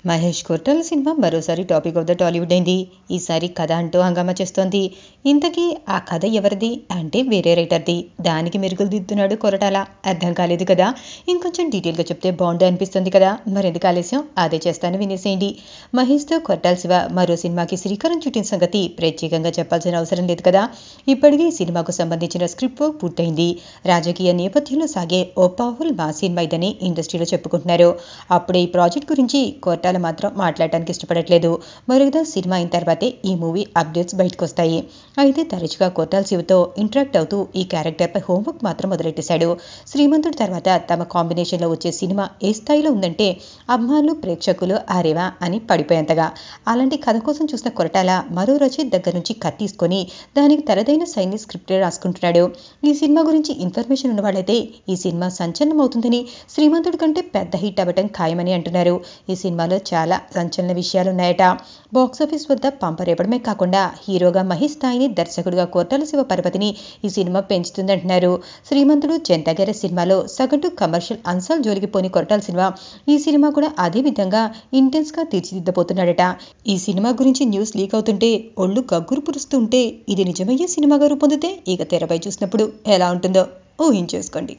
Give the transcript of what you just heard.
మహేష్ కొట్టాల సినిమా మరోసారి topic of the Tollywood అయింది. ఈసారి కథ అంటూ హంగామా చేస్తోంది. ఇంతకీ ఆ కథ ఎవరిది అంటే వేరే రైటర్ది. దానికి మెరుగులు దిద్దుతున్నాడు కొరటాల. అర్థం కాలేదు కదా, ఇంకొంచెం డీటెయిల్గా చెప్తే బాగుండు అనిపిస్తుంది కదా. మరెందుకు ఆలస్యం, అదే చేస్తాను, వినేసేయండి. మహేష్తో కొట్టాల శివ మరో సినిమాకి శ్రీకారం చుట్టిన సంగతి ప్రత్యేకంగా చెప్పాల్సిన అవసరం లేదు కదా. ఇప్పటికీ ఈ సినిమాకు సంబంధించిన స్క్రిప్ట్ వర్క్ పూర్తయింది. రాజకీయ నేపథ్యంలో సాగే ఓ పవర్ఫుల్ మా సినిమా ఇదని ఇండస్ట్రీలో చెప్పుకుంటున్నారు. అప్పుడే ఈ ప్రాజెక్ట్ గురించి కొట్టాల మాత్రం మాట్లాడటానికి ఇష్టపడట్లేదు. మరుగుదా సినిమా అయిన తర్వాతే ఈ మూవీ అప్డేట్స్ బయటకు వస్తాయి. అయితే తరచుగా కొట్టాల శివతో ఇంటరాక్ట్ అవుతూ ఈ క్యారెక్టర్ పై హోంవర్క్ మాత్రం మొదలెట్టేశాడు. శ్రీమంతుడి తర్వాత తమ కాంబినేషన్ లో వచ్చే సినిమా ఏ స్థాయిలో ఉందంటే అభిమానులు ప్రేక్షకులు ఆరేవా అని పడిపోయేంతగా. అలాంటి కథ కోసం చూసిన కొరటాల మరో రచయిత దగ్గర నుంచి కట్ తీసుకొని దానికి తనదైన సైనిక్ స్క్రిప్ట్ రాసుకుంటున్నాడు. ఈ సినిమా గురించి ఇన్ఫర్మేషన్ ఉన్నవాళ్ళైతే ఈ సినిమా సంచలనం అవుతుందని, శ్రీమంతుడి కంటే పెద్ద హిట్ అవ్వటం ఖాయమని అంటున్నారు. ఈ సినిమాలో చాలా సంచలన విషయాలున్నాయట. బాక్సాఫీస్ వద్ద పంపరేపడమే కాకుండా హీరోగా మహేష్ స్థాయిని, దర్శకుడిగా కొట్టాల శివ పరపతిని ఈ సినిమా పెంచుతుందంటున్నారు. శ్రీమంతుడు, జనతా గ్యారేజ్ సినిమాలో సగటు కమర్షియల్ అంశాలు జోలికిపోని కొట్టాల సినిమా ఈ సినిమా కూడా అదే విధంగా ఇంటెన్స్ గా తీర్చిదిద్దబోతున్నాడట. ఈ సినిమా గురించి న్యూస్ లీక్ అవుతుంటే ఒళ్ళు గగ్గురు పురుస్తుంటే ఇది నిజమయ్యే సినిమాగా రూపొందితే ఇక తెరపై చూసినప్పుడు ఎలా ఉంటుందో ఊహించేసుకోండి.